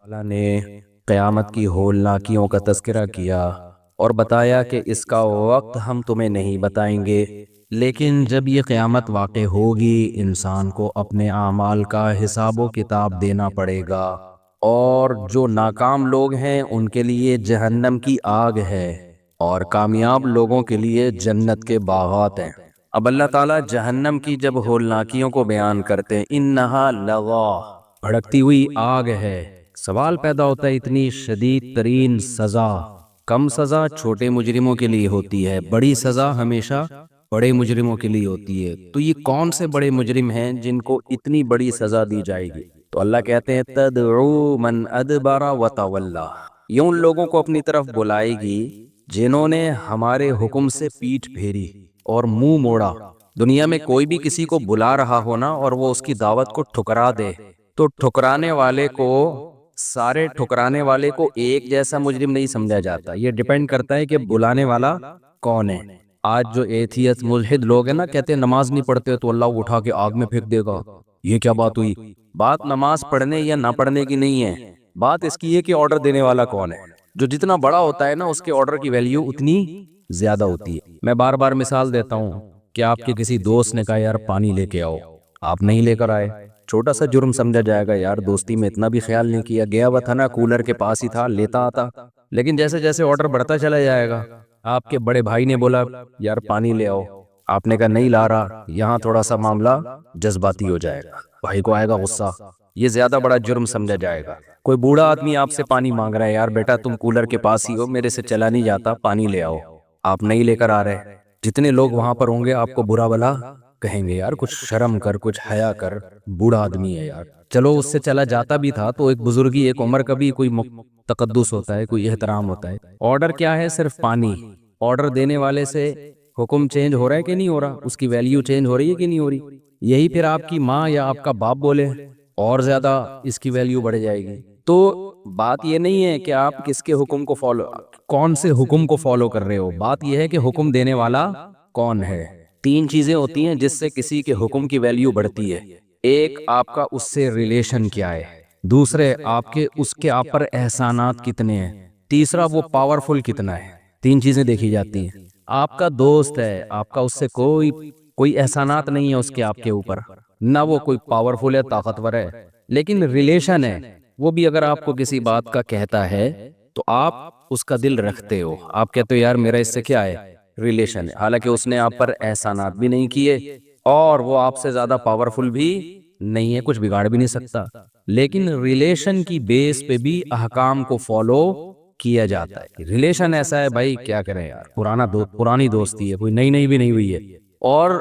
تعالیٰ نے قیامت کی ہولناکیوں کا تذکرہ کیا اور بتایا کہ اس کا وقت ہم تمہیں نہیں بتائیں گے، لیکن جب یہ قیامت واقع ہوگی انسان کو اپنے اعمال کا حساب و کتاب دینا پڑے گا، اور جو ناکام لوگ ہیں ان کے لیے جہنم کی آگ ہے اور کامیاب لوگوں کے لیے جنت کے باغات ہیں۔ اب اللہ تعالیٰ جہنم کی جب ہولناکیوں کو بیان کرتے ہیں، انہا لظا، بھڑکتی ہوئی آگ ہے، سوال پیدا ہوتا ہے اتنی شدید ترین سزا، کم سزا چھوٹے مجرموں کے لیے ہوتی ہے، بڑی سزا ہمیشہ بڑے مجرموں کے لیے ہوتی ہے، تو یہ کون سے بڑے مجرم ہیں جن کو اتنی بڑی سزا دی جائے گی؟ تو اللہ کہتے ہیں تدعو من ادبر وتولی، یہ ان لوگوں کو اپنی طرف بلائے گی جنہوں نے ہمارے حکم سے پیٹھ پھیری اور منہ موڑا۔ دنیا میں کوئی بھی کسی کو بلا رہا ہو نا اور وہ اس کی دعوت کو ٹھکرا دے، تو ٹھکرانے والے کو، سارے ٹھکرانے والے کو ایک جیسا مجرم نہیں سمجھا جاتا، یہ ڈیپینڈ کرتا ہے کہ بلانے والا کون ہے۔ آج جو ایتھیسٹ ملحد لوگ ہیں نا، کہتے ہیں نماز نہیں پڑھتے تو اللہ کو اٹھا کے آگ میں پھینک دے گا، یہ کیا بات ہوئی؟ بات نماز پڑھنے یا نہ پڑھنے کی نہیں ہے، بات اس کی ہے کہ آرڈر دینے والا کون ہے۔ جو جتنا بڑا ہوتا ہے نا اس کے آرڈر کی ویلیو اتنی زیادہ ہوتی ہے۔ میں بار بار مثال دیتا ہوں کہ آپ کے کسی دوست نے کہا یار پانی لے کے آؤ، آپ نہیں لے کر آئے، چھوٹا سا جرم سمجھا جائے گا، یار دوستی میں اتنا بھی خیال نہیں کیا، گیا ہوا تھا نا کولر کے پاس ہی تھا، لیتا آتا۔ لیکن جیسے جیسے آرڈر بڑھتا چلا جائے گا، آپ کے بڑے بھائی نے بولا یار پانی لے آؤ، آپ نے کہا نہیں لا رہا، یہاں تھوڑا سا معاملہ جذباتی ہو جائے گا، بھائی کو آئے گا غصہ، یہ زیادہ بڑا جرم سمجھا جائے گا۔ کوئی بوڑھا آدمی آپ سے پانی مانگ رہا ہے، یار بیٹا تم کولر کے پاس ہی ہو، میرے سے چلا نہیں جاتا، پانی لے آؤ، آپ نہیں لے کر آ رہے، جتنے لوگ وہاں پر ہوں گے آپ کو برا بلا کہیں گے، یار کچھ شرم کر، کچھ حیا کر، بوڑھا آدمی ہے یار۔ چلو اس سے چلا جاتا بھی تھا تو ایک بزرگی، ایک عمر کا بھی کوئی تقدس ہوتا ہے، کوئی احترام ہوتا ہے۔ آرڈر کیا ہے؟ صرف پانی۔ آرڈر دینے والے سے حکم چینج ہو رہا ہے کہ نہیں ہو رہا؟ اس کی ویلیو چینج ہو رہی ہے کہ نہیں ہو رہی؟ یہی پھر آپ کی ماں یا آپ کا باپ بولے اور زیادہ اس کی ویلیو بڑھ جائے گی۔ تو بات یہ نہیں ہے کہ آپ کس کے حکم کو فالو، کون سے حکم کو فالو کر رہے ہو، بات یہ ہے کہ حکم دینے والا کون ہے۔ تین چیزیں ہوتی ہیں جس سے کسی کے حکم کی ویلیو بڑھتی ہے، ایک آپ کا اس سے ریلیشن کیا ہے، دوسرے اس کے آپ پر احسانات کتنے ہیں، تیسرا وہ پاورفل کتنا ہے۔ تین چیزیں دیکھی جاتی ہیں۔ آپ کا دوست ہے، آپ کا اس سے کوئی احسانات نہیں ہے اس کے آپ کے اوپر، نہ وہ کوئی پاورفل ہے، طاقتور ہے، لیکن ریلیشن ہے، وہ بھی اگر آپ کو کسی بات کا کہتا ہے تو آپ اس کا دل رکھتے ہو، آپ کہتے ہو یار میرا اس سے کیا ہے، ریلیشن ہے، حالانکہ اس نے آپ پر احسانات بھی نہیں کیے اور وہ آپ سے زیادہ پاورفل بھی نہیں ہے، کچھ بگاڑ بھی نہیں سکتا، لیکن ریلیشن کی بیس پہ بھی احکام کو فالو کیا جاتا ہے۔ ریلیشن ایسا ہے بھائی کیا کریں یار، پرانی دوستی ہے، کوئی نئی بھی نہیں ہوئی ہے۔ اور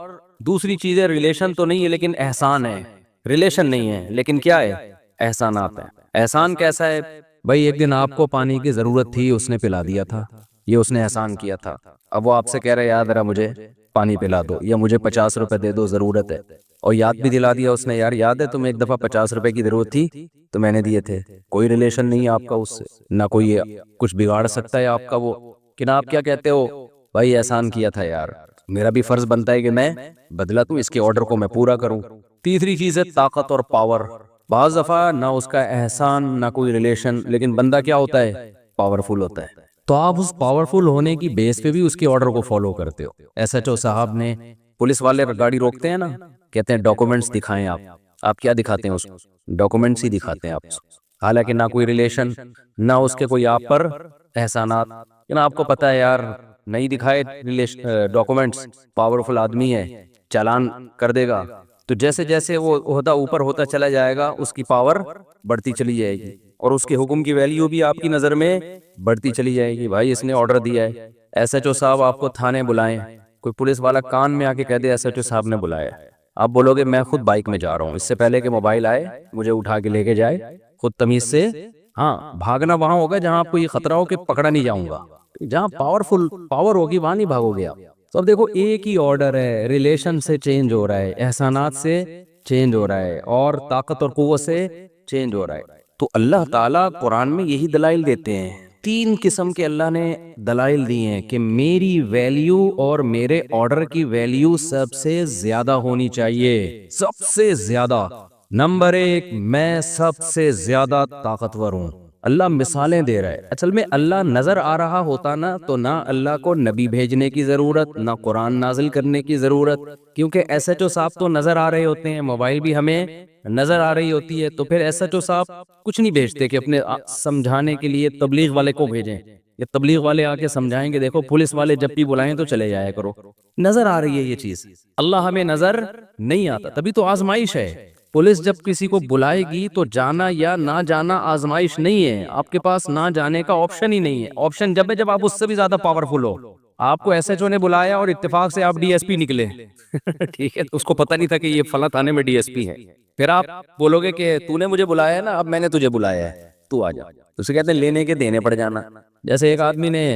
دوسری چیز ہے ریلیشن تو نہیں ہے لیکن احسان ہے، ریلیشن نہیں ہے لیکن کیا ہے، احسانات ہیں۔ احسان کیسا ہے بھائی؟ ایک دن آپ کو پانی کی ضرورت تھی، اس نے پلا دیا تھا، یہ اس نے احسان کیا تھا۔ اب وہ آپ سے کہہ رہے یار ذرا مجھے پانی پلا دو یا مجھے 50 روپے دے دو، ضرورت ہے، اور یاد بھی دلا دیا اس نے، یار یاد ہے تم ایک دفعہ 50 روپے کی ضرورت تھی تو میں نے دیے تھے۔ کوئی ریلیشن نہیں ہے آپ کا اس سے، نہ کوئی کچھ بگاڑ سکتا ہے آپ کا وہ، کہ آپ کیا کہتے ہو بھائی احسان کیا تھا یار، میرا بھی فرض بنتا ہے کہ میں بدلہ دوں، اس کے آرڈر کو میں پورا کروں۔ تیسری چیز ہے طاقت اور پاور۔ بعض دفعہ نہ اس کا احسان نہ کوئی ریلیشن، لیکن بندہ کیا ہوتا ہے، پاورفل ہوتا ہے، تو آپ اس پاورفل ہونے کی بیس پہ بھی اس کے آرڈر کو فالو کرتے ہو۔ ایس ایچ او صاحب نے، پولیس والے گاڑی روکتے ہیں نا، کہتے ہیں ڈاکومنٹس دکھائیں آپ کیا دکھاتے ہیں؟ اس ڈاکومنٹس ہی دکھاتے ہیں آپ، حالانکہ نہ کوئی ریلیشن نہ اس کے کوئی آپ پر احسانات، لیکن آپ کو پتا ہے یار نہیں دکھائے ڈاکومنٹس، پاورفل آدمی ہے، چالان کر دے گا، تو جیسے جیسے وہ عہدہ اوپر ہوتا چلا جائے گا اس کی پاور بڑھتی چلی جائے گی، اور اس کے حکم کی ویلیو بھی آپ کی نظر میں بڑھتی چلی جائے گی۔ بھائی اس نے آرڈر دیا ہے، ایس ایچ او صاحب آپ کو تھانے بلائیں، کوئی پولیس والا کان میں آ کے کہہ دے ایس ایچ او صاحب نے بلایا، آپ بولو گے میں خود بائک میں جا رہا ہوں، اس سے پہلے کہ موبائل آئے مجھے اٹھا کے لے کے جائے، خود تمیز سے، ہاں بھاگنا وہاں ہوگا جہاں آپ کو یہ خطرہ ہو کہ پکڑا نہیں جاؤں گا، جہاں پاور ہوگی وہاں نہیں بھاگو گے آپ۔ تو اب دیکھو ایک ہی آرڈر ہے، ریلیشن سے چینج ہو رہا ہے، احسانات سے چینج ہو رہا ہے، اور طاقت اور قوت سے چینج ہو رہا ہے۔ تو اللہ تعالیٰ قرآن میں یہی دلائل دیتے ہیں، تین قسم کے اللہ نے دلائل دی ہیں کہ میری ویلیو اور میرے آرڈر کی ویلیو سب سے زیادہ ہونی چاہیے، سب سے زیادہ۔ نمبر 1، میں سب سے زیادہ طاقتور ہوں۔ اللہ مثالیں دے رہا ہے۔ اصل میں اللہ نظر آ رہا ہوتا نا تو نہ اللہ کو نبی بھیجنے کی ضرورت، نہ قرآن نازل کرنے کی ضرورت، کیونکہ ایس ایچ او صاحب تو نظر آ رہے ہوتے ہیں، موبائل بھی ہمیں نظر آ رہی ہوتی ہے، تو پھر ایس ایچ او صاحب کچھ نہیں بھیجتے کہ اپنے سمجھانے کے لیے تبلیغ والے کو بھیجیں، یہ تبلیغ والے آ کے سمجھائیں گے دیکھو پولیس والے جب بھی بلائیں تو چلے جایا کرو۔ نظر آ رہی ہے یہ چیز، اللہ ہمیں نظر نہیں آتا، تبھی تو آزمائش ہے۔ پولیس جب کسی کو بلائے گی تو جانا یا نہ جانا آزمائش نہیں ہے، آپ کے پاس نہ جانے کا آپشن ہی نہیں ہے، آپشن جب ہے جب آپ اس سے بھی زیادہ پاورفل ہو۔ آپ کو ایس ایچ او نے بلایا اور اتفاق سے آپ ڈی ایس پی نکلے ٹھیک ہے، اس کو پتہ نہیں تھا کہ یہ فلاں تھانے میں ڈی ایس پی ہے، پھر آپ بولو گے کہ تو نے مجھے بلایا ہے نا، اب میں نے تجھے بلایا ہے، تو آ جا۔ اسے کہتے ہیں لینے کے دینے پڑ جانا۔ جیسے ایک آدمی نے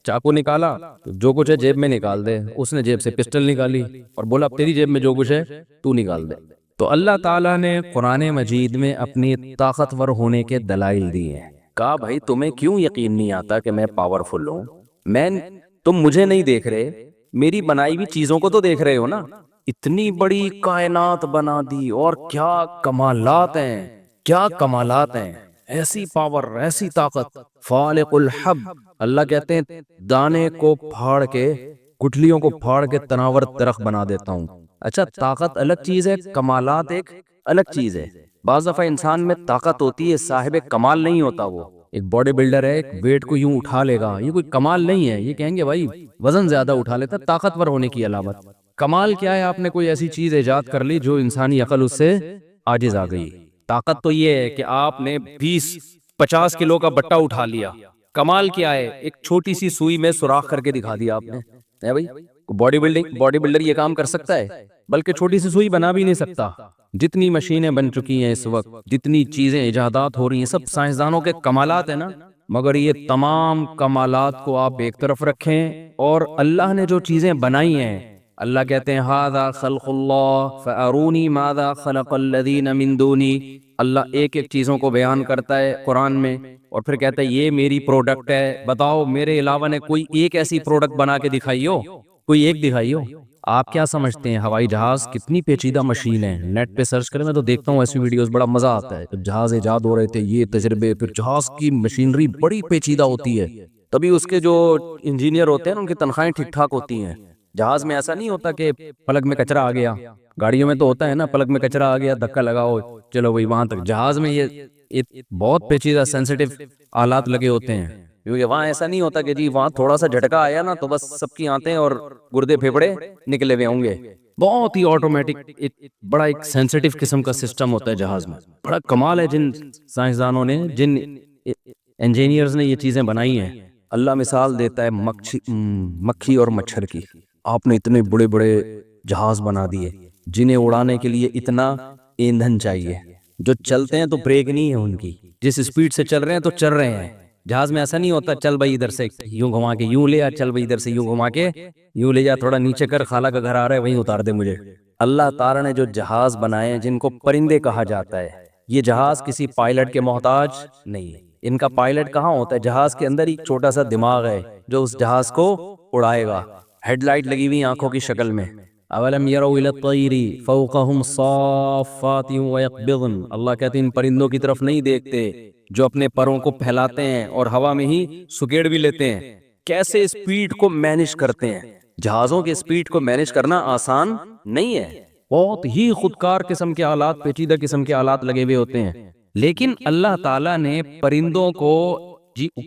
چاقو نکالا تو جو کچھ ہے جیب میں نکال دے، اس نے جیب سے پسٹل نکالی اور بولا اب تیری جیب میں جو کچھ ہے تو نکال دے۔ تو اللہ تعالیٰ نے قرآن مجید میں اپنی طاقتور ہونے کے دلائل دیے ہیں۔ کہا بھائی تمہیں کیوں یقین نہیں آتا کہ میں پاورفل ہوں؟ تم مجھے نہیں دیکھ رہے، میری بنائی ہوئی چیزوں کو تو دیکھ رہے ہو نا۔ اتنی بڑی کائنات بنا دی اور کیا کمالات ہیں، کیا کمالات ہیں، ایسی پاور، ایسی طاقت۔ فالق الحب، اللہ کہتے ہیں دانے کو پھاڑ کے، گٹھلیوں کو پھاڑ کے تناور درخت بنا دیتا ہوں۔ اچھا، طاقت الگ چیز ہے، کمالات ایک الگ چیز ہے۔ بعض دفعہ انسان میں طاقت ہوتی ہے، صاحب کمال نہیں ہوتا۔ وہ ایک باڈی بلڈر ہے، ایک ویٹ کو یوں اٹھا لے گا، یہ کوئی کمال نہیں ہے، یہ کہیں گے بھائی وزن زیادہ اٹھا لیتا، طاقتور ہونے کی علامت۔ کمال کیا ہے؟ آپ نے کوئی ایسی چیز ایجاد کر لی جو انسانی عقل اس سے عاجز آ گئی۔ طاقت تو یہ ہے کہ آپ نے 20-50 کلو کا بٹا اٹھا لیا۔ کمال کیا ہے؟ ایک چھوٹی سی سوئی میں سوراخ کر کے دکھا دیا آپ نے، ہے بھائی؟ باڈی بلڈر یہ کام کر سکتا ہے؟ بلکہ چھوٹی سی سوئی بنا بھی نہیں سکتا۔ جتنی مشینیں بن چکی ہیں اس وقت، جتنی چیزیں ایجادات ہو رہی ہیں، سب سائنسدانوں کے کمالات ہیں نا۔ مگر یہ تمام کمالات کو آپ ایک طرف رکھیں اور اللہ نے جو چیزیں بنائی ہیں، اللہ کہتے ہیں ھذا خلق اللہ فارونی ماذا خلق الذین من دونی۔ اللہ ایک ایک چیزوں کو بیان کرتا ہے قرآن میں اور پھر کہتا ہے یہ میری پروڈکٹ ہے، بتاؤ میرے علاوہ نے کوئی ایک ایسی پروڈکٹ بنا کے دکھائی ہو؟ کوئی ایک دکھائی ہو؟ آپ کیا سمجھتے ہیں ہوائی جہاز کتنی پیچیدہ مشین ہے؟ نیٹ پہ سرچ کریں، میں تو دیکھتا ہوں ایسی ویڈیوز، بڑا مزہ آتا ہے۔ جب جہاز ایجاد ہو رہے تھے یہ تجربے، پھر جہاز کی مشینری بڑی پیچیدہ ہوتی ہے، تبھی اس کے جو انجینئر ہوتے ہیں ان کی تنخواہیں ٹھیک ٹھاک ہوتی ہیں۔ جہاز میں ایسا نہیں ہوتا کہ پلک میں کچرا آ گیا، گاڑیوں میں تو ہوتا ہے نا، پلک میں کچرا آ گیا دھکا لگاؤ چلو وہی وہاں تک۔ جہاز میں یہ بہت پیچیدہ سینسیٹیو آلات لگے ہوتے ہیں، کیونکہ وہاں ایسا نہیں ہوتا کہ جی وہاں تھوڑا سا جھٹکا آیا نا تو بس سب کی آنتیں اور گردے پھیپڑے نکلے ہوئے ہوں گے۔ بہت ہی آٹومیٹک، بڑا ایک سینسیٹیو قسم کا سسٹم ہوتا ہے جہاز میں۔ بڑا کمال ہے جن سائنسدانوں نے، جن انجینئرز نے یہ چیزیں بنائی ہیں۔ اللہ مثال دیتا ہے مکھی اور مچھر کی۔ آپ نے اتنے بڑے بڑے جہاز بنا دیے جنہیں اڑانے کے لیے اتنا ایندھن چاہیے، جو چلتے ہیں تو بریک نہیں ہے ان کی، جس اسپیڈ سے چل رہے ہیں تو چل رہے ہیں۔ جہاز میں ایسا نہیں ہوتا چل بھائی ادھر سے یوں گھما کے یوں لے آ، چل بھائی ادھر سے یوں گھما کے یوں لے جا، تھوڑا نیچے کر، خالہ کا گھر آ رہا ہے وہیں اتار دے مجھے۔ اللہ تعالیٰ نے جو جہاز بنائے ہیں جن کو پرندے کہا جاتا ہے، یہ جہاز کسی پائلٹ کے محتاج نہیں ہے۔ ان کا پائلٹ کہاں ہوتا ہے؟ جہاز کے اندر ایک چھوٹا سا دماغ ہے جو اس جہاز کو اڑائے گا، ہیڈ لائٹ لگی ہوئی آنکھوں کی شکل میں۔ اولم یروا الی الطیر فوقہم صافات ویقبضن، اللہ کہتے ہیں ان پرندوں کی طرف نہیں دیکھتے جو اپنے پروں کو پھیلاتے ہیں اور ہوا میں ہی سکیڑ بھی لیتے ہیں، کیسے اسپیڈ کو مینج کرتے ہیں۔ جہازوں کے اسپیڈ کو مینج کرنا آسان نہیں ہے، بہت ہی خودکار قسم کے آلات، پیچیدہ قسم کے آلات لگے ہوئے ہوتے ہیں۔ لیکن اللہ تعالیٰ نے پرندوں کو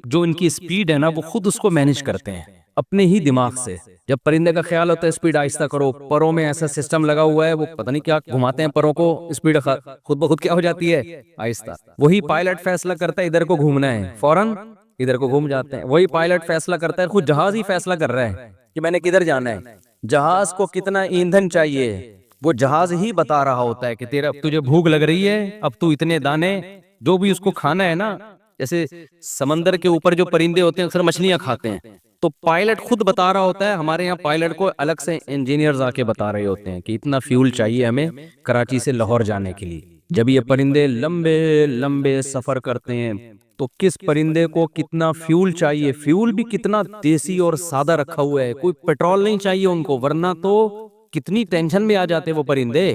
جو ان کی اسپیڈ ہے نا وہ خود اس کو مینج کرتے ہیں اپنے ہی دماغ سے۔ جب پرندے کا خیال ہوتا ہے اسپیڈ آہستہ کرو، پروں میں ایسا سسٹم لگا ہوا ہے، وہ پتہ نہیں کیا گھماتے ہیں پروں کو، اسپیڈ خود بخود کیا ہو جاتی ہے؟ آہستہ۔ وہی پائلٹ فیصلہ کرتا ہے ادھر کو گھومنا ہے، فوراً ادھر کو گھوم جاتے ہیں۔ وہی پائلٹ فیصلہ کرتا ہے، خود جہاز ہی فیصلہ کر رہا ہے کہ میں نے کدھر جانا ہے۔ جہاز کو کتنا ایندھن چاہیے وہ جہاز ہی بتا رہا ہوتا ہے کہ تجھے بھوک لگ رہی ہے، اب تو اتنے دانے جو بھی اس کو کھانا ہے نا، جیسے سمندر کے اوپر جو پرندے ہوتے ہیں اکثر مچھلیاں کھاتے ہیں، تو پائلٹ خود بتا رہا ہوتا ہے۔ ہمارے یہاں پائلٹ کو الگ سے انجینئرز آ کے بتا رہے ہوتے ہیں کہ اتنا فیول چاہیے ہمیں کراچی سے لاہور جانے کے لیے۔ جب یہ پرندے لمبے لمبے سفر کرتے ہیں تو کس پرندے کو کتنا فیول چاہیے، فیول بھی کتنا دیسی اور سادہ رکھا ہوا ہے، کوئی پیٹرول نہیں چاہیے ان کو، ورنہ تو کتنی ٹینشن میں آ جاتے وہ پرندے۔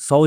100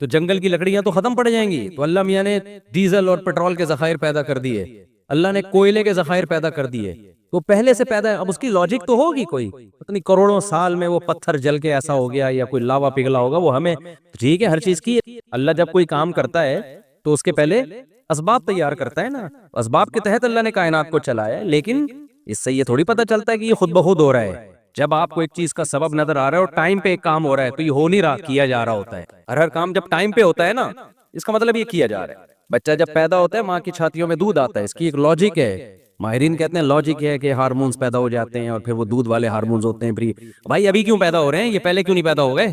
تو جنگل کی لکڑیاں تو ختم پڑ جائیں گی. تو اللہ میاں نے ڈیزل اور پیٹرول کے ذخائر پیدا کر دیے, اللہ نے کوئلے کے ذخائر پیدا کر دیے, تو پہلے سے پیدا ہے. اب اس کی لاجک تو ہوگی کوئی, اتنی کروڑوں سال میں وہ پتھر جل کے ایسا ہو گیا یا کوئی لاوا پگھلا ہوگا, وہ ہمیں ٹھیک ہے ہر چیز کی. اللہ جب کوئی کام کرتا ہے تو اس کے پہلے اسباب تیار کرتا ہے نا, اسباب کے تحت اللہ نے کائنات کو چلایا ہے. لیکن اس سے یہ تھوڑی پتہ چلتا ہے کہ یہ خود بخود ہو رہا ہے. جب آپ کو ایک چیز کا سبب نظر آ رہا ہے اور ٹائم پہ ایک کام ہو رہا ہے تو یہ ہو نہیں رہا, کیا جا رہا ہوتا ہے. ہر کام جب ٹائم پہ ہوتا ہے نا, اس کا مطلب یہ کیا جا رہا ہے. بچہ جب پیدا ہوتا ہے ماں کی چھاتیوں میں دودھ آتا ہے, اس کی ایک لاجک ہے. ماہرین کہتے ہیں لاجک ہے کہ ہارمونز پیدا ہو جاتے ہیں اور پھر وہ دودھ والے ہارمونز ہوتے ہیں. بھائی ابھی کیوں پیدا ہو رہے ہیں, یہ پہلے کیوں نہیں پیدا ہو گئے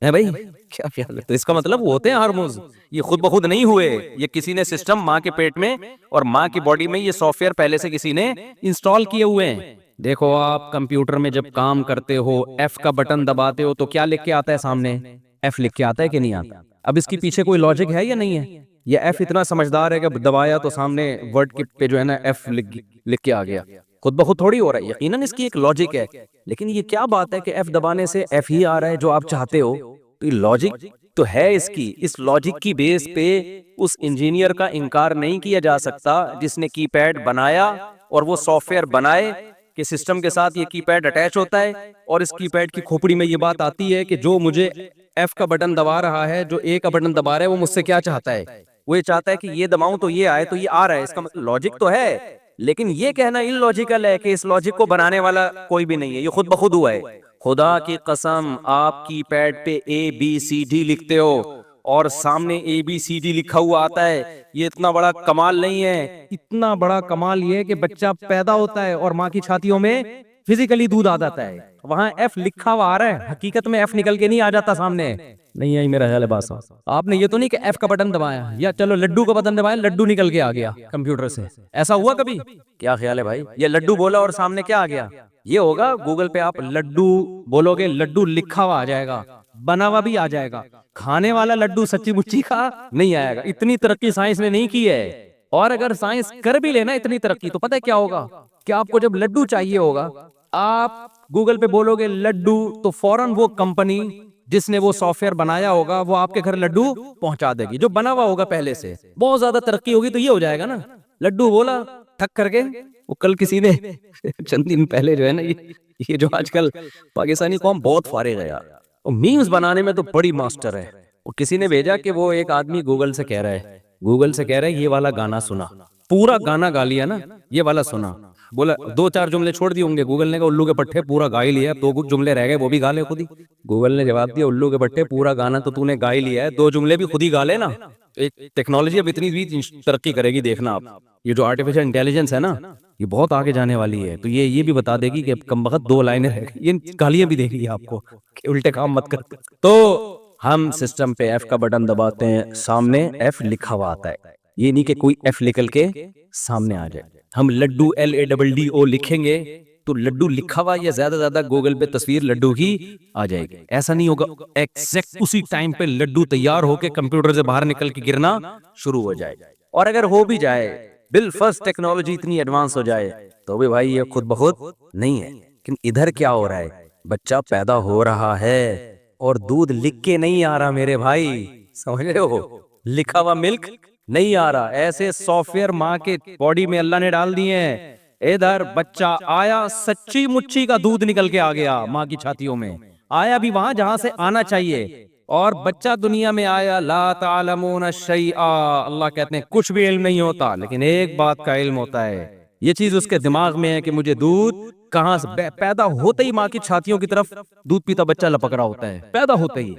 ہیں بھائی, کیا خیال ہے؟ تو اس کا مطلب وہ ہوتے ہیں ہارمونز, یہ خود بخود نہیں ہوئے, یہ کسی نے سسٹم ماں کے پیٹ میں اور ماں کی باڈی میں یہ سافٹ ویئر پہلے سے کسی نے انسٹال کیے ہوئے ہیں. دیکھو آپ کمپیوٹر میں جب کام کرتے ہو, ایف کا بٹن دباتے ہو تو کیا لکھ کے آتا ہے سامنے, ایف لکھ کے آتا ہے کہ نہیں آتا. اب اس کے پیچھے کوئی لاجک ہے یا نہیں ہے؟ یہ ایف اتنا سمجھدار ہے کہ دبایا تو سامنے ورڈ پہ جو ہے نا ایف لکھ کے آ گیا, خود بخود تھوڑی ہو رہا ہے. یقیناً اس کی ایک لاجک ہے, لیکن یہ کیا بات ہے کہ ایف دبانے سے ایف ہی آ رہا ہے جو آپ چاہتے ہو. تو یہ لاجک تو ہے اس کی, اس لاجک کی بیس پہ اس انجینئر کا انکار نہیں کیا جا سکتا جس نے کی پیڈ بنایا اور وہ سافٹ ویئر بنائے کہ سسٹم کے ساتھ یہ کی پیڈ اٹیچ ہوتا ہے, اور اس کی پیڈ کی کھوپڑی میں یہ بات آتی ہے کہ جو مجھے ایف کا بٹن دبا رہا ہے, جو اے کا بٹن دبا رہا ہے, وہ مجھ سے کیا چاہتا ہے, وہ یہ چاہتا ہے کہ یہ دباؤں تو یہ آئے, تو یہ آ رہا ہے. اس کا مطلب لاجک تو ہے, لیکن یہ کہنا ان لاجیکل ہے کہ اس لاجک کو بنانے والا کوئی بھی نہیں ہے, یہ خود بخود ہوا ہے. خدا کی قسم آپ کی پیڈ پہ اے بی سی ڈی لکھتے ہو اور سامنے اے بی سی ڈی لکھا ہوا آتا ہے, یہ اتنا بڑا کمال نہیں ہے. اتنا بڑا کمال یہ ہے کہ بچہ پیدا ہوتا ہے اور ماں کی چھاتیوں میں فزیکلی دودھ آ جاتا ہے, وہاں ایف لکھا ہوا آ رہا ہے, حقیقت میں ایف نکل کے نہیں آ جاتا سامنے. نہیں آئی میرا خیال ہے بات. آپ نے یہ تو نہیں کہ ایف کا بٹن دبایا یا چلو لڈو کا بٹن دبایا, لڈو نکل کے آ گیا کمپیوٹر سے, ایسا ہوا کبھی؟ کیا خیال ہے بھائی, یہ لڈو بولا اور سامنے کیا آ گیا؟ یہ ہوگا گوگل پہ آپ لڈو بولو گے, لڈو لکھا ہوا آ جائے گا, بنا ہوا بھی آ جائے گا. کھانے والا لڈو سچی مچی کا نہیں آئے گا. اتنی ترقی سائنس نے نہیں کی ہے, اور اگر سائنس کر بھی لینا اتنی ترقی تو پتہ کیا ہوگا کہ آپ کو جب لڈو چاہیے ہوگا, آپ گوگل پہ بولو گے لڈو تو فوراً وہ کمپنی جس نے وہ سافٹ ویئر بنایا ہوگا وہ آپ کے گھر لڈو پہنچا دے گی, جو بنا ہوا ہوگا پہلے سے. بہت زیادہ ترقی ہوگی تو یہ ہو جائے گا نا, لڈو بولا ٹھک کر کے. وہ کل کسی نے چند دن پہلے جو ہے نا, یہ جو آج کل پاکستانی قوم بہت فارغ ہے یار, میمز بنانے میں تو بڑی ماسٹر ہے. وہ کسی نے بھیجا کہ وہ ایک آدمی گوگل سے کہہ رہا ہے یہ والا گانا سنا, پورا گانا گا لیا نا, یہ والا سنا, بولا 2-4 جملے چھوڑ دیے ہوں گے. گوگل نے کہا الو کے پٹھے پورا گا ہی لیا, 2 جملے رہ گئے وہ بھی گا لے خود ہی. گوگل نے جواب دیا الو کے پٹھے پورا گانا تو تو نے گا ہی لیا ہے, 2 جملے بھی خود ہی گا لے نا. ایک ٹیکنالوجی اب اتنی بھی ترقی کرے گی, دیکھنا آپ, یہ جو آرٹیفیشل انٹیلیجنس ہے نا یہ بہت آگے جانے والی ہے. تو یہ بھی بتا دے گی کہ کم بخت 2 لائنیں رہ گئی, یہ گالیاں بھی دے گی آپ کو کہ الٹے کام مت کر. تو ہم سسٹم پہ ایف کا بٹن دباتے ہیں, سامنے ایف لکھا ہوا آتا ہے, یہ نہیں کہ کوئی ایف نکل کے سامنے آ جائے. ہم لڈو LADDO لکھیں گے تو لڈو لکھا ہوا یا زیادہ زیادہ گوگل پہ تصویر لڈو کی آ جائے گی. ایسا نہیں ہوگا ایگزیکٹ اسی ٹائم پہ لڈو تیار ہو کے کمپیوٹر سے باہر نکل کے گرنا شروع ہو جائے. اور اگر ہو بھی جائے بالفرض ٹیکنالوجی اتنی ایڈوانس ہو جائے تو بھی بھائی یہ خود بخود نہیں ہے. لیکن ادھر کیا ہو رہا ہے, بچہ پیدا ہو رہا ہے اور دودھ لکھ کے نہیں آ رہا میرے بھائی, سمجھ رہے ہو, لکھا ہوا ملک نہیں آ رہا. ایسے سافٹ ویئر ماں کے باڈی میں اللہ نے ڈال دیے ہیں, ادھر بچہ آیا سچی مچی کا دودھ نکل کے آ گیا ماں کی چھاتیوں میں, آیا بھی وہاں جہاں سے آنا چاہیے. اور بچہ دنیا میں آیا لا تعلمون شیئا, اللہ کہتے ہیں کچھ بھی علم نہیں ہوتا, لیکن ایک بات کا علم ہوتا ہے, یہ چیز اس کے دماغ میں ہے کہ مجھے دودھ کہاں سے, پیدا ہوتے ہی ماں کی چھاتیوں کی طرف دودھ پیتا بچہ لپک رہا ہوتا ہے, پیدا ہوتے ہی.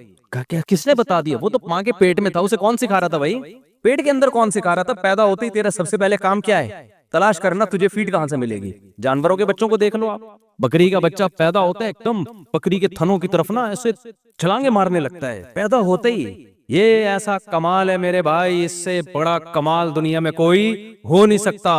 کس نے بتا دیا؟ وہ تو ماں کے پیٹ میں تھا, اسے کون سکھا رہا تھا بھائی, پیٹ کے اندر کون سکھا رہا تھا؟ پیدا ہوتے ہی تیرا سب سے پہلے کام کیا ہے؟ تلاش کرنا تجھے فیڈ کہاں سے ملے گی. جانوروں کے بچوں کو دیکھ لو آپ, بکری کا بچہ پیدا ہوتا ہے ایک دم بکری کے تھنوں کی طرف نا ایسے چھلانگے مارنے لگتا ہے پیدا ہوتے ہی. یہ ایسا کمال ہے میرے بھائی, اس سے بڑا کمال دنیا میں کوئی ہو نہیں سکتا.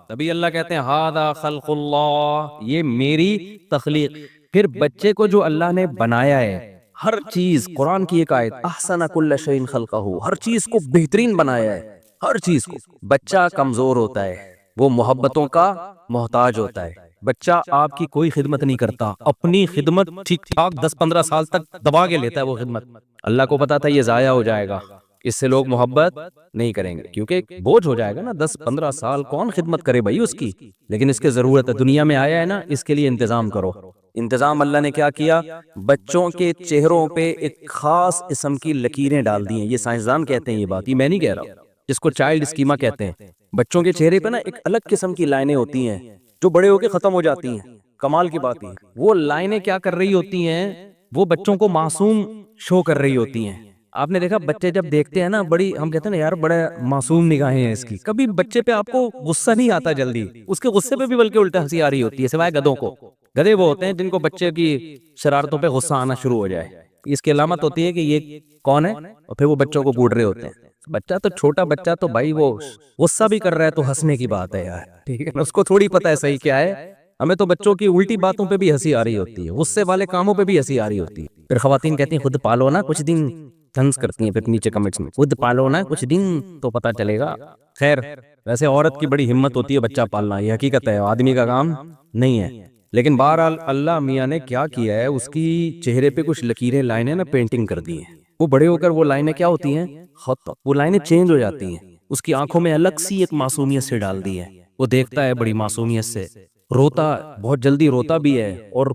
تبھی اللہ کہتے ہیں ھذا خلق اللہ, یہ میری تخلیق. پھر بچے کو جو اللہ نے بنایا ہے, ہر چیز, قرآن کی ایک آیت احسن کل شیء خلقہ, ہر چیز کو بہترین بنایا ہے, ہر چیز کو. بچہ کمزور ہوتا ہے, وہ محبتوں کا محتاج ہوتا ہے, بچہ آپ کی کوئی خدمت نہیں کرتا، اپنی خدمت ٹھیک ٹھاک 10-15 سال تک دبا کے لیتا ہے وہ خدمت. اللہ کو پتا تھا یہ ضائع ہو جائے گا، اس سے لوگ محبت نہیں کریں گے کیونکہ بوجھ ہو جائے گا نا. 10-15 سال کون خدمت کرے بھائی اس کی؟ لیکن اس کے ضرورت ہے، دنیا میں آیا ہے نا، اس کے لیے انتظام کرو. انتظام اللہ نے کیا کیا؟ بچوں کے چہروں پہ ایک خاص قسم کی لکیریں ڈال دی ہیں. یہ سائنسدان کہتے ہیں، یہ بات یہ میں نہیں کہہ رہا، جس کو چائلڈ اسکیما کہتے ہیں. بچوں کے چہرے پہ نا ایک الگ قسم کی لائنیں ہوتی ہیں جو بڑے ہو کے ختم ہو جاتی ہیں. کمال کی بات ہے، وہ لائنیں کیا کر رہی ہوتی ہیں؟ وہ بچوں کو معصوم شو کر رہی ہوتی ہیں. آپ نے دیکھا بچے جب دیکھتے ہیں نا، بڑی ہم کہتے ہیں نا یار بڑے معصوم نگاہیں ہیں اس کی، کبھی بچے پہ آپ کو غصہ نہیں آتا جلدی، اس کے غصے پہ بھی بلکہ الٹا ہنسی آ رہی ہوتی ہے، سوائے گدھوں کو. گدھے وہ ہوتے ہیں جن کو بچے کی شرارتوں پہ غصہ آنا شروع ہو جائے، اس کی علامت ہوتی ہے کہ یہ کون ہے، اور پھر وہ بچوں کو گوڑ رہے ہوتے ہیں. بچہ تو چھوٹا بچہ تو بھائی وہ غصہ بھی کر رہا ہے تو ہنسنے کی بات ہے یار، ٹھیک ہے نا، اس کو تھوڑی پتہ ہے صحیح کیا ہے. ہمیں تو بچوں کی الٹی باتوں پہ بھی ہنسی آ رہی ہوتی ہے، غصے والے کاموں پہ بھی ہنسی آ رہی ہوتی ہے. پھر خواتین کہتی ہیں خود پالو نا کچھ دن، طنز کرتی ہیں پھر نیچے کمنٹس میں، خود پالو نا کچھ دن تو پتہ چلے گا. خیر ویسے عورت کی بڑی ہمت ہوتی ہے بچہ پالنا، یہ حقیقت ہے، آدمی کا کام نہیں ہے. لیکن بہرحال اللہ میاں نے کیا کیا ہے، اس کی چہرے پہ کچھ لکیریں لائنیں نا پینٹنگ کر دی ہیں. وہ بڑے ہو کر وہ لائنیں کیا ہوتی ہیں؟ خط. وہ لائنیں چینج ہو جاتی ہیں، اس کی آنکھوں میں الگ سی ایک معصومیت سے ڈال دی ہے. وہ دیکھتا ہے بڑی معصومیت سے، روتا بہت جلدی روتا بھی ہے. اور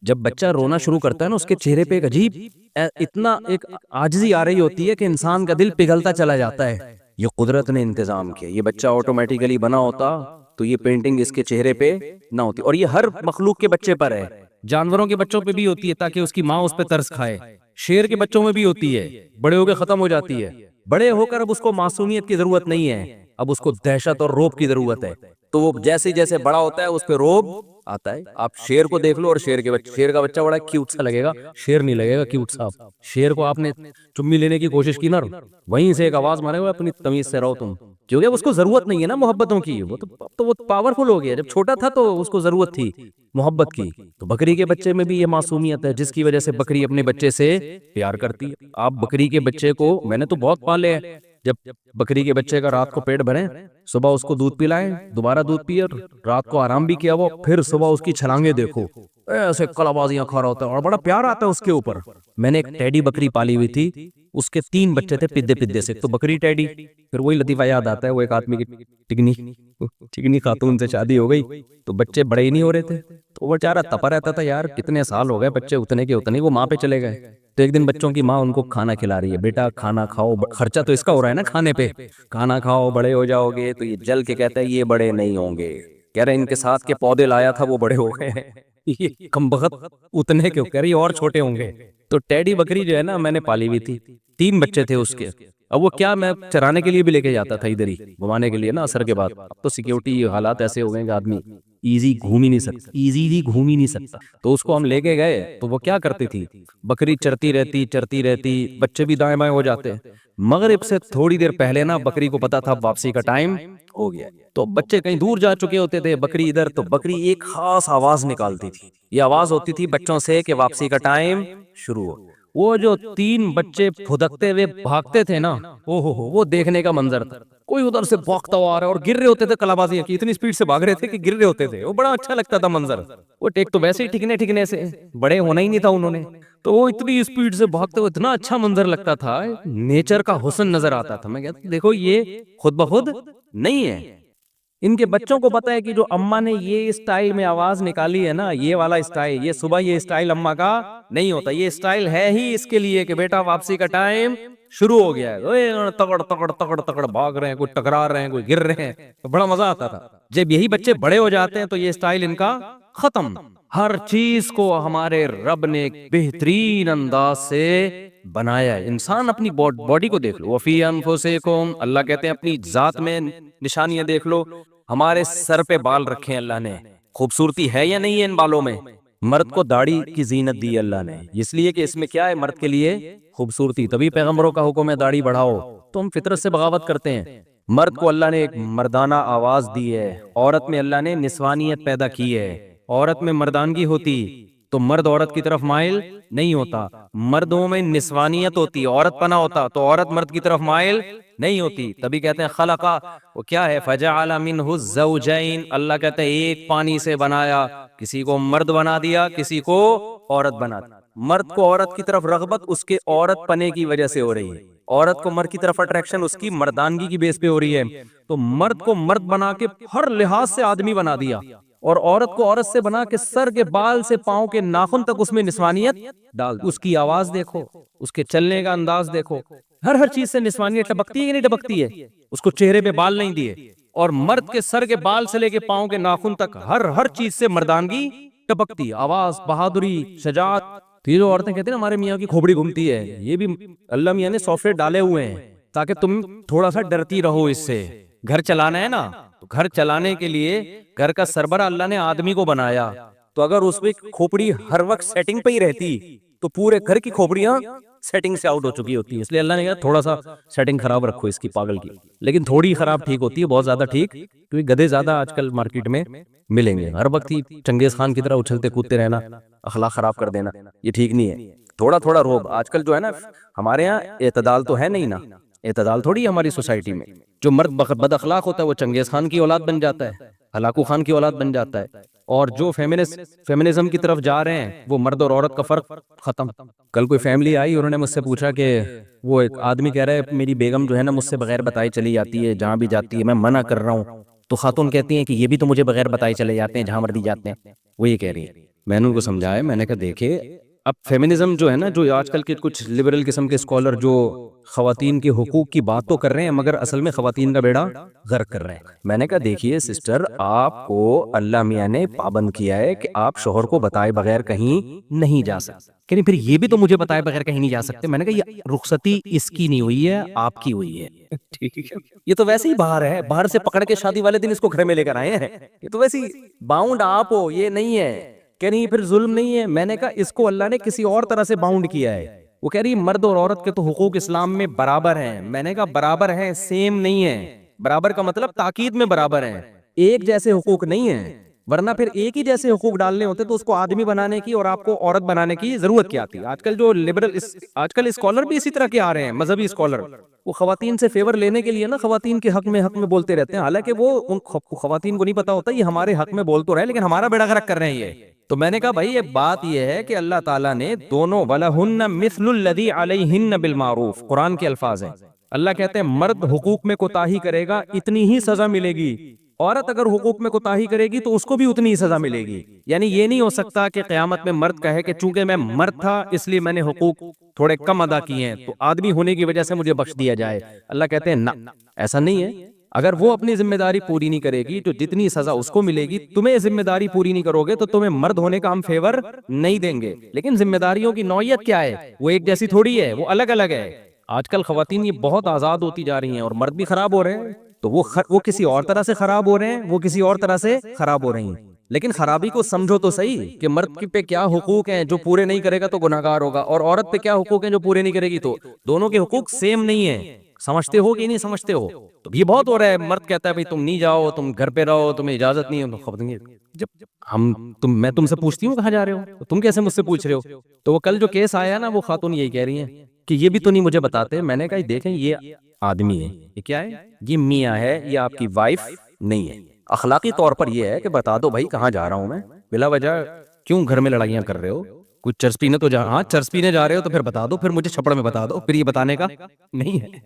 جب بچہ رونا شروع کرتا ہے نا، اس کے چہرے پہ ایک عجیب اتنا ایک عاجزی آ رہی ہوتی ہے کہ انسان کا دل پگھلتا چلا جاتا ہے. یہ قدرت نے انتظام کیا، یہ بچہ آٹومیٹیکلی بنا ہوتا تو یہ پینٹنگ اس کے چہرے پہ نہ ہوتی. اور یہ ہر مخلوق کے بچے پر ہے، جانوروں کے بچوں پہ بھی ہوتی ہے تاکہ اس کی ماں اس پہ ترس کھائے. شیر کے بچوں میں بھی ہوتی ہے، بڑے ہو کے ختم ہو جاتی ہے. بڑے ہو کر اب اس کو معصومیت کی ضرورت نہیں ہے، اب اس کو دہشت اور روب کی ضرورت ہے. تو وہ جیسے جیسے بڑا ہوتا ہے اس پہ روب آتا ہے. آپ شیر کو دیکھ لو اور شیر کا بچہ بڑا کیوٹ سا لگے گا، شیر نہیں لگے گا کیوٹ سا. شیر کو آپ نے چمی لینے کی کوشش کی نا، وہیں سے ایک آواز مارے گا اپنی تمیز سے رہو تم، کیونکہ اس کو ضرورت نہیں ہے نا محبتوں کی. وہ تو پاورفل ہو گیا، جب چھوٹا تھا تو اس کو ضرورت تھی محبت کی. تو بکری کے بچے میں بھی یہ معصومیت ہے جس کی وجہ سے بکری اپنے بچے سے پیار کرتی ہے. آپ بکری کے بچے کو، میں نے تو بہت پالے ہیں، جب بکری کے بچے کا رات کو پیٹ بھرے، صبح اس کو دودھ پلائیں، دوبارہ دودھ پیے، رات کو آرام بھی کیا، وہ پھر صبح اس کی چھلانگیں دیکھو، ایسے کلابازیاں کھا رہا ہوتا ہے اور بڑا پیار آتا ہے اس کے اوپر. میں نے ایک ٹیڈی بکری پالی ہوئی تھی، اس کے 3 بچے تھے پدے پدے سے. تو بکری ٹیڈی، پھر وہی لطیفہ یاد آتا ہے، وہ ایک آدمی کی ٹگنی خاتون سے شادی ہو گئی تو بچے بڑے ہی نہیں ہو رہے تھے، تو وہ بیچارہ تپا رہتا تھا یار کتنے سال ہو گئے بچے اتنے کے اتنے، وہ ماں پہ چلے گئے. تو ایک دن بچوں کی ماں ان کو کھانا کھلا رہی ہے، بیٹا کھانا کھاؤ، خرچہ تو اس کا ہو رہا ہے نا کھانے پہ، کھانا کھاؤ بڑے ہو جاؤ گے. تو یہ جل کے کہتا ہے یہ بڑے نہیں ہوں گے، کہہ رہے ان کے ساتھ کے پودے لایا تھا وہ بڑے ہو گئے، یہ کمبخت اتنے کیوں، کہہ رہی اور چھوٹے ہوں گے. تو ٹیڈی بکری جو ہے نا میں نے پالی ہوئی تھی، 3 بچے تھے اس کے. اب وہ کیا، میں چرانے کے لیے بھی لے کے جاتا تھا ادھر ہی گھمانے کے لیے نا عصر کے بعد. اب تو سیکیورٹی حالات ایسے ہو گئے کہ آدمی ایزیلی گھوم ہی نہیں سکتا. تو اس کو ہم لے کے گئے تو وہ کیا کرتی تھی، بکری چرتی رہتی، بچے بھی دائیں بائیں ہو جاتے. مغرب سے تھوڑی دیر پہلے نا بکری کو پتا تھا واپسی کا ٹائم ہو گیا، تو بچے کہیں دور جا چکے ہوتے تھے، بکری ادھر. تو بکری ایک خاص آواز نکالتی تھی، یہ آواز ہوتی تھی بچوں سے کہ واپسی کا ٹائم شروع ہو. وہ جو 3 بچے پھدکتے ہوئے بھاگتے تھے نا، او وہ دیکھنے کا منظر تھا. کوئی ادھر سے بھاگتا ہوا آ رہا ہے اور گر رہے ہوتے تھے کلابازیاں کی، اتنی سپیڈ سے بھاگ رہے تھے کہ گر رہے ہوتے تھے. وہ بڑا اچھا لگتا تھا منظر. وہ ٹیک تو ویسے ہی ٹھکنے سے بڑے ہونا ہی نہیں تھا انہوں نے، تو وہ اتنی سپیڈ سے بھاگتے ہوئے اتنا اچھا منظر لگتا تھا، نیچر کا حسن نظر آتا تھا. میں کہتا دیکھو یہ خود بخود نہیں ہے، ان کے بچوں کو پتا ہے کہ جو اماں نے یہ اسٹائل میں آواز نکالی ہے نا، یہ والا اسٹائل، یہ صبح یہ اسٹائل اماں کا نہیں ہوتا، یہ اسٹائل ہے ہی اس کے لیے کہ بیٹا واپسی کا ٹائم شروع ہو گیا ہے. تگڑ بھاگ رہے ہیں، کوئی ٹکرا رہے ہیں، کوئی گر رہے ہیں، تو بڑا مزہ آتا تھا. جب یہی بچے بڑے ہو جاتے ہیں تو یہ اسٹائل ان کا ختم. ہر چیز کو ہمارے رب نے ایک بہترین انداز سے بنایا ہے. انسان اپنی باڈی کو دیکھ لو، وفی انفسکم، اللہ کہتے ہیں اپنی ذات میں نشانیاں دیکھ لو. ہمارے سر پہ بال رکھے ہیں اللہ نے، خوبصورتی ہے یا نہیں ہے ان بالوں میں؟ مرد کو داڑھی کی زینت دی اللہ نے، اس لیے کہ اس میں کیا ہے مرد کے لیے خوبصورتی. تبھی پیغمبروں کا حکم ہے داڑھی بڑھاؤ. تو ہم فطرت سے بغاوت کرتے ہیں. مرد کو اللہ نے ایک مردانہ آواز دی ہے، عورت میں اللہ نے نسوانیت پیدا کی ہے. عورت میں مردانگی ہوتی تو مرد عورت کی طرف مائل نہیں ہوتا. مردوں میں نسوانیت ہوتی، عورت پنا ہوتا، تو عورت مرد کی طرف مائل نہیں ہوتی. تبھی کہتے ہیں خلقا، وہ کیا ہے، فجعل منہ الزوجین، اللہ کہتے ہیں ایک پانی سے بنایا، کسی کو مرد بنا دیا، کسی کو عورت بنا دیا. مرد کو عورت کی طرف رغبت اس کے عورت پنے کی وجہ سے ہو رہی ہے، عورت کو مرد کی طرف اٹریکشن اس کی مردانگی کی بیس پہ ہو رہی ہے. تو مرد کو مرد بنا کے ہر لحاظ سے آدمی بنا دیا، اور عورت کو عورت سے بنا کے سر کے بال سے پاؤں کے ناخن تک اس میں نسوانیت ڈال دی. اس کی آواز دیکھو، اس کے چلنے کا انداز دیکھو، ہر چیز سے نسوانیت ٹپکتی ہے کہ نہیں ٹپکتی ہے. اس کو چہرے پہ بال نہیں دیے، اور مرد کے سر کے بال سے لے کے پاؤں کے ناخن تک ہر چیز سے مردانگی ٹپکتی ہے. آواز، بہادری، شجاعت. تو یہ جو عورتیں کہتے ہیں نا ہمارے میاں کی کھوپڑی گھومتی ہے، یہ بھی اللہ میاں نے سافٹ ویئر ڈالے ہوئے ہیں تاکہ تم تھوڑا سا ڈرتی رہو اس سے. گھر چلانا ہے نا، تو گھر چلانے کے لیے گھر کا سربراہ اللہ نے آدمی کو بنایا، تو اگر اس میں کھوپڑی ہر وقت سیٹنگ پہ ہی رہتی تو پورے گھر کی کھوپڑیاں سیٹنگ سے آؤٹ ہو چکی ہوتی ہیں. اس لیے اللہ نے کہا تھوڑا سا سیٹنگ خراب رکھو اس کی، پاگل کی. لیکن تھوڑی خراب ٹھیک ہوتی ہے، بہت زیادہ ٹھیک، کیونکہ گدھے زیادہ آج کل مارکیٹ میں ملیں گے. ہر وقت ہی چنگیز خان کی طرح اچھلتے کودتے رہنا، اخلاق خراب کر دینا، یہ ٹھیک نہیں ہے. تھوڑا تھوڑا روب. آج کل جو ہے نا ہمارے ہاں اعتدال تو ہے نہیں نا، اعتدال تھوڑی ہے ہماری سوسائٹی میں. جو مرد بد اخلاق ہوتا ہے وہ چنگیز خان کی اولاد بن جاتا ہے، ہلاکو خان کی اولاد بن جاتا ہے. اور جو فیمنزم کی طرف جا رہے ہیں وہ مرد اور عورت کا فرق ختم. کل کوئی فیملی آئی، انہوں نے مجھ سے پوچھا کہ وہ ایک آدمی کہہ رہا ہے میری بیگم جو ہے نا مجھ سے بغیر بتائے چلی جاتی ہے، جہاں بھی جاتی ہے میں منع کر رہا ہوں. تو خاتون کہتی ہیں کہ یہ بھی تو مجھے بغیر بتائے چلے جاتے ہیں جہاں مرضی جاتے ہیں. وہ یہ کہہ رہی ہے. میں نے ان کو سمجھایا، میں نے کہا دیکھے اب فیمنزم جو ہے نا، جو آج کل کے کچھ لبرل قسم کے اسکالر جو خواتین کے حقوق کی بات تو کر رہے ہیں مگر اصل میں خواتین کا بیڑا غرق کر رہے ہیں. میں نے کہا دیکھیے سسٹر، آپ کو اللہ میاں نے پابند کیا ہے کہ آپ شوہر کو بتائے بغیر کہیں نہیں جا سکتے، کہ پھر یہ بھی تو مجھے بتائے بغیر کہیں نہیں جا سکتے. میں نے کہا یہ رخصتی اس کی نہیں ہوئی ہے، آپ کی ہوئی ہے. ٹھیک ہے، یہ تو ویسے ہی باہر ہے، باہر سے پکڑ کے شادی والے دن اس کو گھر میں لے کر آئے ہیں. یہ تو ویسے ہی باؤنڈ آپ ہو، یہ نہیں ہے. کہ نہیں پھر ظلم نہیں ہے. میں نے کہا اس کو اللہ نے کسی اور طرح سے باؤنڈ کیا ہے. وہ کہہ رہی مرد اور عورت کے تو حقوق اسلام میں برابر ہیں. میں نے کہا برابر ہیں، سیم نہیں ہے. برابر کا مطلب تاکید میں برابر ہیں، ایک جیسے حقوق نہیں ہیں. ورنہ پھر ایک ہی جیسے حقوق ڈالنے ہوتے تو اس کو آدمی بنانے کی اور آپ کو عورت بنانے کی ضرورت کیا تھی. آج کل جو لبرل آج کل اسکالر بھی اسی طرح کے آ رہے ہیں، مذہبی اسکالر، وہ خواتین سے فیور لینے کے لیے نا خواتین کے حق میں بولتے رہتے ہیں، حالانکہ وہ ان خواتین کو نہیں پتا ہوتا یہ ہمارے حق میں بول تو رہے لیکن ہمارا بیڑا غرق کر رہے ہیں یہ. تو میں نے کہا بھائی یہ بات یہ ہے کہ اللہ تعالیٰ نے دونوں وَلَهُنَّ مِثْلُ الَّذِي عَلَيْهِنَّ بِالْمَعْرُوفِ، قرآن کے الفاظ ہیں. اللہ کہتے ہیں مرد حقوق میں کوتاہی کرے گا اتنی ہی سزا ملے گی، عورت اگر حقوق میں کوتاہی کرے گی تو اس کو بھی اتنی ہی سزا ملے گی. یعنی یہ نہیں ہو سکتا کہ قیامت میں مرد کہے کہ چونکہ میں مرد تھا اس لیے میں نے حقوق تھوڑے کم ادا کیے ہیں تو آدمی ہونے کی وجہ سے مجھے بخش دیا جائے. اللہ کہتے ہیں نہ، ایسا نہیں ہے. اگر وہ اپنی ذمہ داری پوری نہیں کرے گی تو جتنی سزا اس کو ملے گی، تمہیں ذمہ داری پوری نہیں کرو گے تو تمہیں مرد ہونے کا ہم فیور نہیں دیں گے. لیکن ذمہ داریوں کی نوعیت کیا ہے، وہ ایک جیسی تھوڑی ہے، وہ الگ الگ ہے. آج کل خواتین یہ بہت آزاد ہوتی جا رہی ہیں اور مرد بھی خراب ہو رہے ہیں. تو وہ کسی اور طرح سے خراب ہو رہے ہیں، وہ کسی اور طرح سے خراب ہو رہی ہیں. لیکن خرابی کو سمجھو تو صحیح کہ مرد پہ کیا حقوق ہیں، جو پورے نہیں کرے گا تو گناہگار ہوگا، اور عورت پہ کیا حقوق ہیں جو پورے نہیں کرے گی تو دونوں کے حقوق سیم نہیں ہیں. سمجھتے ہو کہ نہیں سمجھتے ہو؟ تو یہ بہت ہو رہا ہے. مرد کہتا ہے بھائی تم نہیں جاؤ، تم گھر پہ رہو، تمہیں اجازت نہیں ہے. جب میں تم سے پوچھتی ہوں کہاں جا رہے ہو، تم کیسے مجھ سے پوچھ رہے ہو؟ تو وہ کل جو کیس آیا نا وہ خاتون یہی کہہ رہی ہیں کہ یہ بھی تو نہیں مجھے بتاتے. میں نے کہا دیکھیں یہ آدمی ہے، یہ کیا ہے، یہ میاں ہے، یہ آپ کی وائف نہیں ہے. اخلاقی طور پر یہ ہے کہ بتا دو بھائی کہاں جا رہا ہوں میں، بلا وجہ کیوں گھر میں لڑائیاں کر رہے ہو. کچھ چرس پینے تو ہاں چرس پینے جا رہے ہو تو پھر بتا دو، پھر مجھے چھپڑ میں بتا دو، پھر یہ بتانے کا نہیں ہے.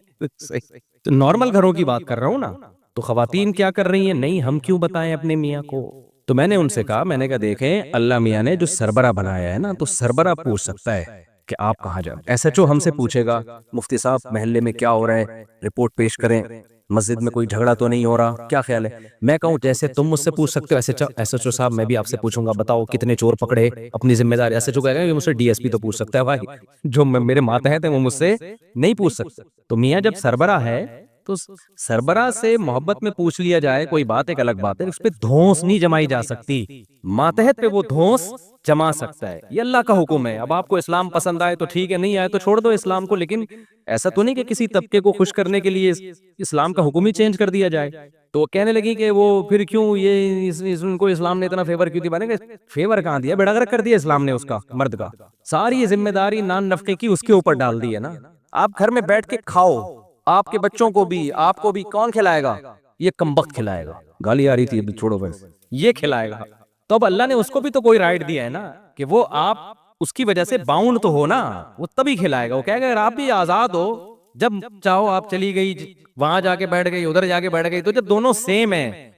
تو نارمل گھروں کی بات کر رہا ہوں نا. تو خواتین کیا کر رہی ہیں، نہیں ہم کیوں بتائیں اپنے میاں کو. تو میں نے ان سے کہا، میں نے کہا دیکھیں اللہ میاں نے جو سربراہ بنایا ہے نا، تو سربراہ پوچھ سکتا ہے کہ آپ کہاں جاؤ. ایس ایچ او ہم سے پوچھے گا مفتی صاحب محلے میں کیا ہو رہا ہے، رپورٹ پیش کریں، مسجد میں کوئی جھگڑا تو نہیں ہو رہا، کیا خیال ہے. میں کہوں جیسے تم مجھ سے پوچھ سکتے ہو ایس ایچ او صاحب میں بھی آپ سے پوچھوں گا بتاؤ کتنے چور پکڑے، اپنی ذمہ داری. ایس ایچ او کہے گا کہ مجھ سے ڈی ایس پی تو پوچھ سکتا ہے بھائی، جو میرے ماتحت ہیں وہ مجھ سے نہیں پوچھ سکتے. تو میاں جب سربراہ ہے تو سربراہ سے محبت میں پوچھ لیا جائے کوئی بات، ایک الگ بات ہے، اس پہ دھونس نہیں جمائی جا سکتی، ماتحت پہ وہ دھونس جما سکتا ہے، یہ اللہ کا حکم ہے۔ اب آپ کو اسلام پسند آئے تو ٹھیک ہے، نہیں آئے تو چھوڑ دو اسلام کو، لیکن ایسا تو نہیں کہ کسی طبقے کو خوش کرنے کے لیے اسلام کا حکم ہی چینج کر دیا جائے۔ تو وہ کہنے لگی کہ وہ پھر کیوں یہ ان کو اسلام نے اتنا فیور کیوں دیا؟ کہ فیور کہاں دیا، بیڑا غرق کر دیا اسلام نے اس کا، مرد کا، ساری ذمہ داری نان نفقے کی اس کے اوپر ڈال دی ہے نا۔ آپ گھر میں بیٹھ کے کھاؤ، آپ کے بچوں کو بھی، آپ کو بھی، کون کھلائے گا؟ یہ کمبخت کھلائے گا، گالی آ رہی تھی چھوڑو بس، یہ کھلائے گا۔ تو اب اللہ نے اس کو بھی تو کوئی رائٹ دیا ہے نا کہ وہ آپ اس کی وجہ سے باؤنڈ تو ہو نا، وہ تبھی کھلائے گا۔ وہ کہے گا اگر آپ بھی آزاد ہو، جب چاہو آپ چلی گئی وہاں جا کے بیٹھ گئی، ادھر جا کے بیٹھ گئی، تو جب دونوں سیم ہے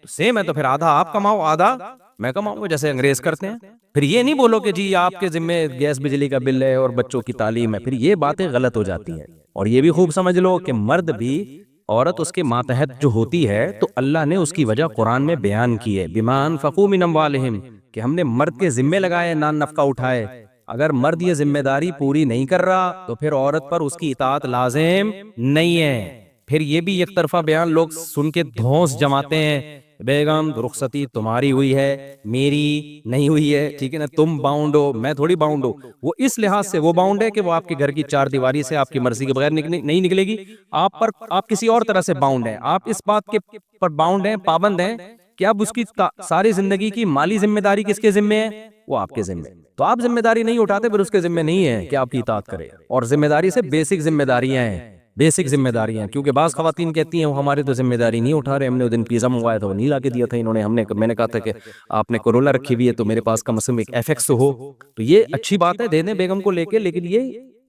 تو پھر آدھا آپ کماؤ آدھا میں کماؤں گا، جیسے انگریز کرتے ہیں۔ پھر یہ نہیں بولو کہ جی آپ کے ذمہ گیس بجلی کا بل ہے اور بچوں کی تعلیم ہے، پھر یہ باتیں غلط ہو جاتی ہیں۔ اور یہ بھی خوب سمجھ لو کہ مرد بھی، عورت اس کے ماتحت جو ہوتی ہے، تو اللہ نے اس کی وجہ قرآن میں بیان کی ہے، بما انفقوا من اموالہم، کہ ہم نے مرد کے ذمے لگائے نان نفقہ اٹھائے۔ اگر مرد یہ ذمہ داری پوری نہیں کر رہا تو پھر عورت پر اس کی اطاعت لازم نہیں ہے۔ پھر یہ بھی ایک طرفہ بیان لوگ سن کے دھونس جماتے ہیں، بیگم رخصتی تمہاری ہوئی ہے میری نہیں ہوئی ہے، ٹھیک ہے نا، تم باؤنڈ ہو میں تھوڑی باؤنڈ ہو۔ وہ اس لحاظ سے وہ باؤنڈ ہے کہ وہ آپ کے گھر کی چار دیواری سے آپ کی مرضی کے بغیر نہیں نکلے گی، آپ کسی اور طرح سے باؤنڈ ہیں، آپ اس بات کے پر باؤنڈ ہیں، پابند ہیں کہ اب اس کی ساری زندگی کی مالی ذمہ داری کس کے ذمے ہے؟ وہ آپ کے ذمے۔ تو آپ ذمہ داری نہیں اٹھاتے، پھر اس کے ذمے نہیں ہے کہ آپ کی اطاعت کرے۔ اور ذمہ داری سے بیسک ذمہ داریاں ہیں، بیسک ذمہ داریاں، کیونکہ بعض خواتین کہتی ہیں وہ ہمارے تو ذمہ داری نہیں اٹھا رہے، ہم نے وہ دن پیزا منگوایا تھا وہ نہیں لا کے دیا تھا انہوں نے، میں نے کہا تھا کہ آپ نے کرولا رکھی ہوئی ہے تو میرے پاس کم از کم ایک ایف ایکس ہو۔ تو یہ اچھی بات ہے، دے دیں بیگم کو لے کے، لیکن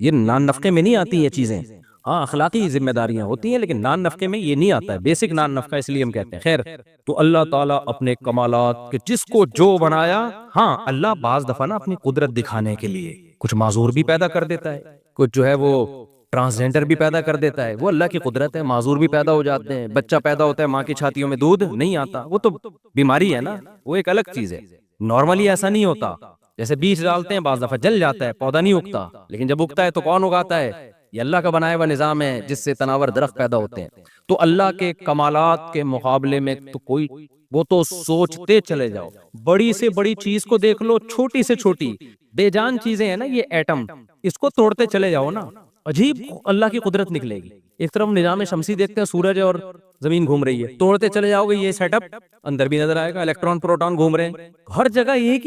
یہ نان نفقے میں نہیں آتی یہ چیزیں۔ ہاں اخلاقی ذمہ داریاں ہوتی ہیں لیکن نان نفقے میں یہ نہیں آتا ہے، بیسک نان نفقہ اس لیے ہم کہتے ہیں۔ خیر، تو اللہ تعالیٰ اپنے کمالات کہ جس کو جو بنایا، ہاں اللہ بعض دفعہ نا اپنی قدرت دکھانے کے لیے کچھ معذور بھی پیدا کر دیتا ہے، کچھ جو ہے وہ ٹرانسجینڈر بھی پیدا کر دیتا ہے، وہ اللہ کی قدرت ہے، معذور بھی پیدا ہو جاتے ہیں۔ بچہ پیدا ہوتا ہے ماں کی چھاتیوں میں دودھ نہیں آتا، وہ تو بیماری ہے نا، وہ ایک الگ چیز ہے۔ نارملی ایسا نہیں ہوتا، جیسے بیج ڈالتے ہیں بعض دفعہ جل جاتا ہے، پودا نہیں اگتا، لیکن جب اگتا ہے تو کون اگاتا ہے؟ یہ اللہ کا بنایا ہوا نظام ہے جس سے تناور درخت پیدا ہوتے ہیں۔ تو اللہ کے کمالات کے مقابلے میں تو کوئی، وہ تو سوچتے چلے جاؤ، بڑی سے بڑی چیز کو دیکھ لو، چھوٹی سے چھوٹی بے جان چیزیں ہیں نا یہ ایٹم، اس کو توڑتے چلے جاؤ نا، عجیب اللہ کی قدرت نکلے گی۔ ایک طرف نظام شمسی دیکھتے ہیں، سورج اور زمین گھوم رہی ہے، توڑتے چلے جاؤ گے یہ سیٹ اپ اندر بھی نظر آئے گا، الیکٹران پروٹون گھوم رہے ہیں، ہر جگہ ایک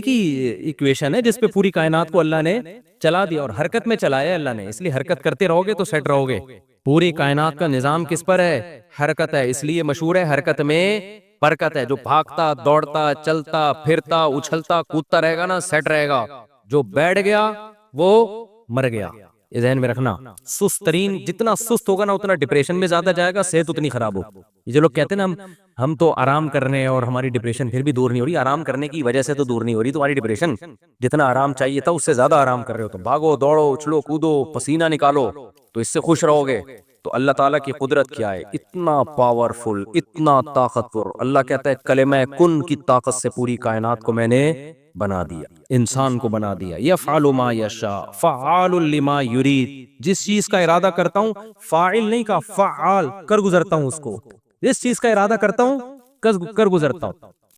ہی ایکویشن ہے جس پہ پوری کائنات کو اللہ نے چلا دیا اور حرکت میں چلایا اللہ نے، اس لیے حرکت کرتے رہو گے تو سیٹ رہو گے۔ پوری کائنات کا نظام کس پر ہے؟ حرکت ہے، اس لیے مشہور ہے حرکت میں برکت ہے۔ جو بھاگتا دوڑتا چلتا پھرتا اچھلتا کودتا رہے گا نا سیٹ رہے گا، جو بیٹھ گیا وہ مر گیا۔ یہ ذہن میں رکھنا، سست ترین جتنا سست ہوگا نا اتنا ڈپریشن میں زیادہ جائے گا، صحت اتنی خراب ہو۔ یہ جو لوگ کہتے ہیں نا ہم تو آرام کر رہے ہیں اور ہماری ڈپریشن پھر بھی دور نہیں ہو رہی، آرام کرنے کی وجہ سے تو دور نہیں ہو رہی تمہاری ڈپریشن، جتنا آرام چاہیے تھا اس سے زیادہ آرام کر رہے ہو، تو بھاگو دوڑو اچھلو کودو پسینہ نکالو تو اس سے خوش رہو گے۔ تو اللہ تعالیٰ کی قدرت کیا ہے، اتنا پاورفل، اتنا طاقتور۔ اللہ کہتا ہے کلمہ کن کی طاقت سے پوری کائنات کو میں نے بنا دیا، انسان کو بنا دیا۔ یفعل ما یشاء فعال لما یرید، جس چیز کا ارادہ کرتا ہوں، فاعل نہیں کہا، فعال کر گزرتا ہوں اس کو، جس چیز کا ارادہ کرتا ہوں کر گزرتا ہوں۔